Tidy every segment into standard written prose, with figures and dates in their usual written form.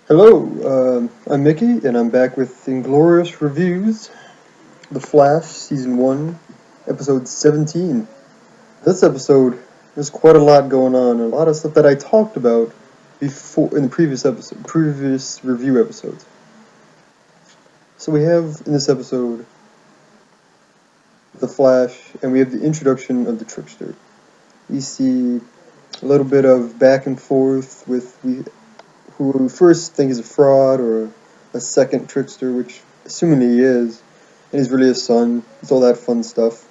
Hello, I'm Mickey, and I'm back with Inglorious Reviews, The Flash, Season 1, Episode 17. This episode, there's quite a lot going on, a lot of stuff that I talked about before in the previous review episodes. So we have, in this episode, The Flash, and we have the introduction of the Trickster. We see a little bit of back and forth with who we first think is a fraud or a second Trickster, which, assuming he is, and he's really his son. It's all that fun stuff.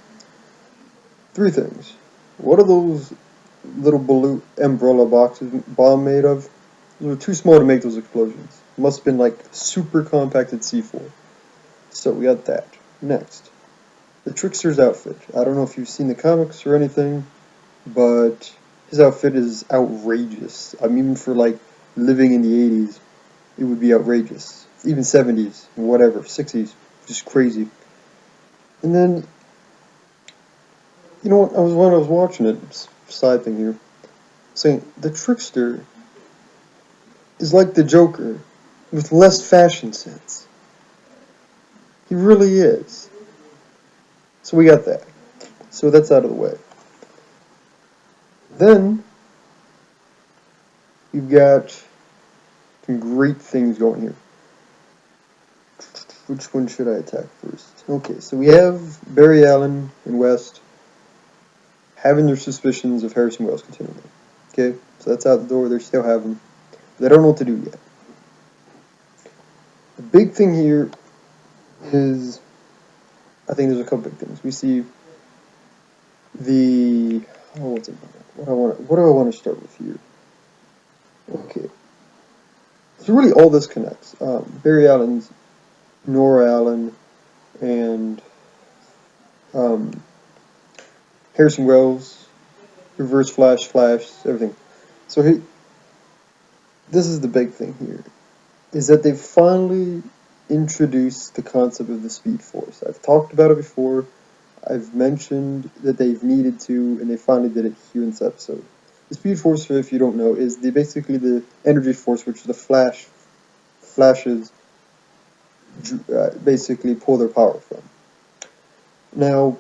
Three things. What are those little blue umbrella boxes bomb made of? They were too small to make those explosions. Must have been like super compacted C4. So we got that. Next, the Trickster's outfit. I don't know if you've seen the comics or anything, but his outfit is outrageous. I mean, for like living in the 80s, it would be outrageous. Even 70s, whatever, 60s, just crazy. And then, you know what? When I was watching it, side thing here, saying the Trickster is like the Joker with less fashion sense. He really is. So we got that. So that's out of the way. Then you've got some great things going here. Which one should I attack first? Okay, so we have Barry Allen and West having their suspicions of Harrison Wells continually. Okay, so that's out the door. They still have them. They don't know what to do yet. The big thing here is, I think there's a couple big things. We see the what do I want to start with here? Okay, so really all this connects. Barry Allen's Nora Allen and um, Harrison Wells, Reverse Flash, everything. So this is the big thing here, is that they've finally introduced the concept of the Speed Force. I've talked about it before. I've mentioned that they've needed to, and they finally did it here in this episode. The Speed Force, if you don't know, is basically the energy force which the Flashes basically pull their power from. Now,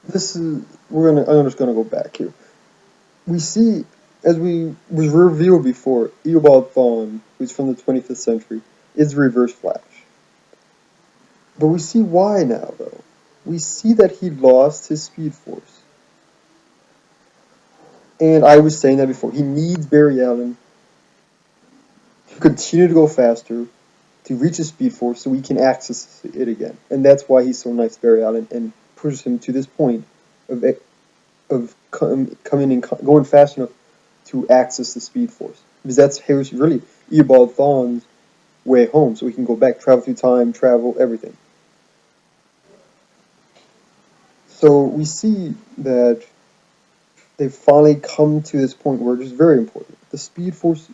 this is I'm just gonna go back here. We see, as was revealed before, Eobard Thawne, who's from the 25th century, is Reverse Flash. But we see why now, though. We see that he lost his Speed Force. And I was saying that before. He needs Barry Allen to continue to go faster, to reach his Speed Force, so he can access it again. And that's why he's so nice to Barry Allen and pushes him to this point of coming and going fast enough to access the Speed Force. Because that's really Eobard Thawne's way home, so he can go back, travel through time, travel, everything. So we see that they've finally come to this point where it is very important. The Speed Force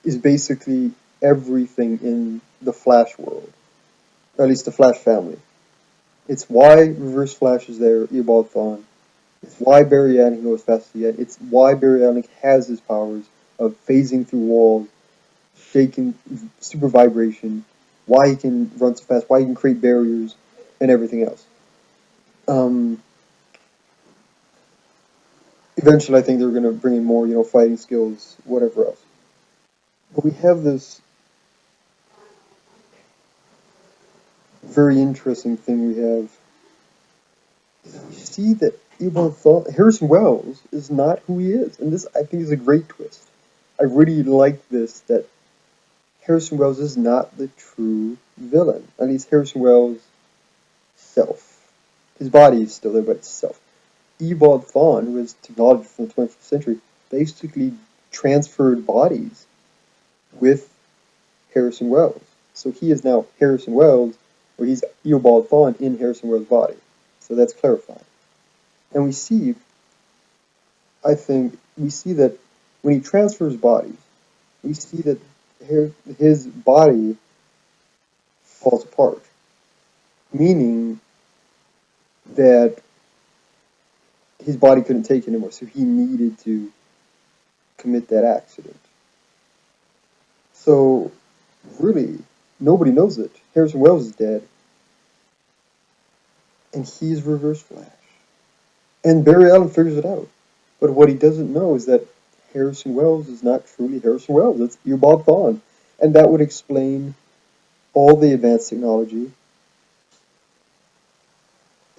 is basically everything in the Flash world, or at least the Flash family. It's why Reverse Flash is there, Eobard Thawne. It's why Barry Allen can go as fast as he can. It's why Barry Allen has his powers of phasing through walls, shaking, super vibration, why he can run so fast, why he can create barriers, and everything else. Eventually, I think they're going to bring in more, fighting skills, whatever else. But we have this very interesting thing we have. You see that Harrison Wells is not who he is, and this I think is a great twist. I really like this, that Harrison Wells is not the true villain. At least Harrison Wells' self. His body is still there, but it's self. Eobard Thawne, who is technology from the 21st century, basically transferred bodies with Harrison Wells. So he is now Harrison Wells, or he's Eobard Thawne in Harrison Wells' body. So that's clarified. And we see that when he transfers bodies, we see that his body falls apart. Meaning that his body couldn't take it anymore, so he needed to commit that accident. So, really, nobody knows it. Harrison Wells is dead, and he's Reverse Flash. And Barry Allen figures it out. But what he doesn't know is that Harrison Wells is not truly Harrison Wells. It's Eobard Thawne. And that would explain all the advanced technology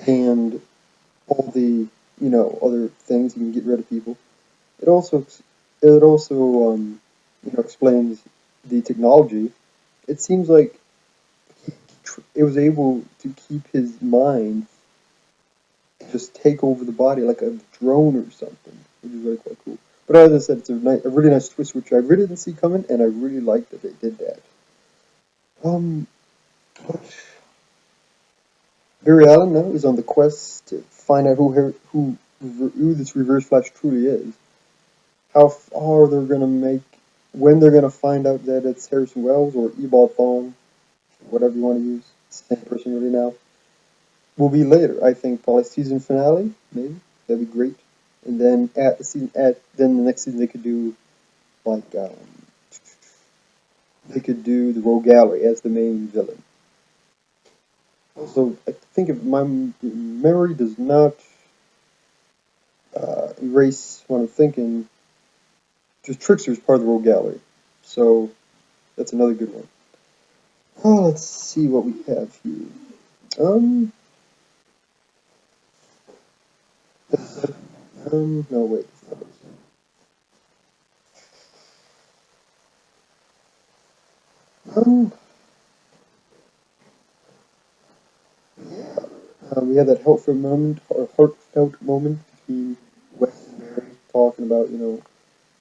and all the, other things you can get rid of people. It also explains the technology. It seems like it was able to keep his mind just take over the body like a drone or something, which is really quite cool. But as I said, it's a really nice twist, which I really didn't see coming, and I really like that they did that. Um, Barry Allen now is on the quest to find out who this Reverse Flash truly is. How far they're gonna make, when they're gonna find out that it's Harrison Wells or Eobard Thawne, whatever you want to use. It's the same person really now. Will be later. I think probably season finale, maybe. That'd be great. And then then the next season they could do like they could do the Rogue Gallery as the main villain. Also, I think if my memory does not erase what I'm thinking, just Trickster is part of the Rogue Gallery, so that's another good one. Oh, let's see what we have here. Um, no wait. Um, we had that heartfelt moment between Wes and Mary talking about,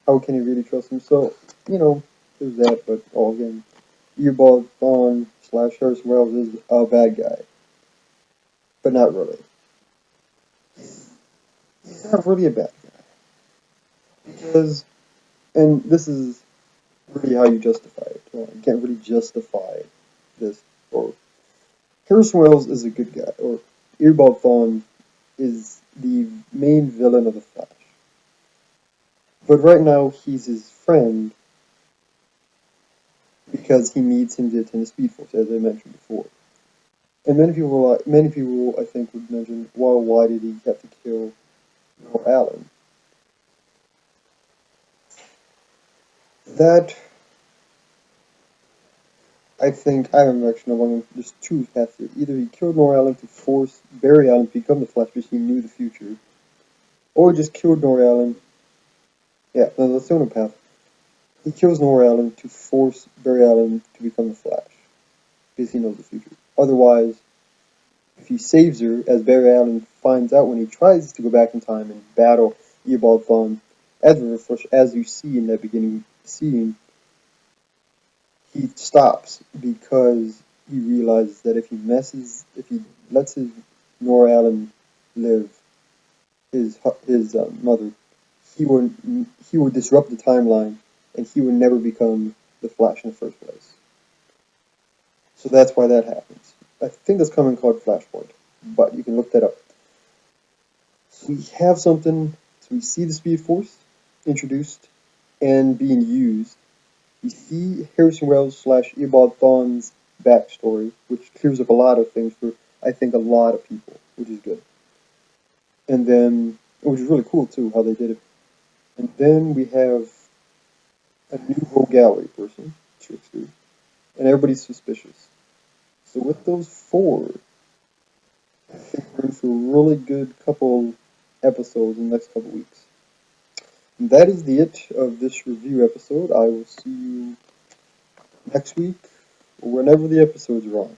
how can he really trust him? So, there's that, but again, Eobard Thawne / Harrison Wells is a bad guy, but not really. He's not really a bad guy because, and this is really how you justify it. You can't really justify this. Or Harrison Wells is a good guy, or Eobard Thawne is the main villain of the Flash. But right now, he's his friend because he needs him to attend the Speed Force, as I mentioned before. And many people, I think, would mention, well, why did he have to kill Noah Allen? That, I think, I am actually among there's two paths here. Either he killed Noah Allen to force Barry Allen to become the Flash because he knew the future, or just killed Noah Allen. Yeah, no, that's the only path. He kills Noah Allen to force Barry Allen to become the Flash because he knows the future. Otherwise, if he saves her, as Barry Allen finds out when he tries to go back in time and battle Eobard Thawne as Reverse Flash, as you see in that beginning scene, he stops because he realizes that if he lets his Nora Allen live, his mother, he would disrupt the timeline, and he would never become the Flash in the first place. So that's why that happens. I think that's coming called Flashpoint, but you can look that up. So we have something. So we see the Speed Force introduced and being used. We see Harrison Wells / Eobard Thawne's backstory, which clears up a lot of things for, I think, a lot of people, which is good. And then, which is really cool too, how they did it. And then we have a new Rogue Gallery person, Trickster, and everybody's suspicious. So with those four, I think we're in for a really good couple episodes in the next couple weeks. And that is the it of this review episode. I will see you next week or whenever the episodes are on.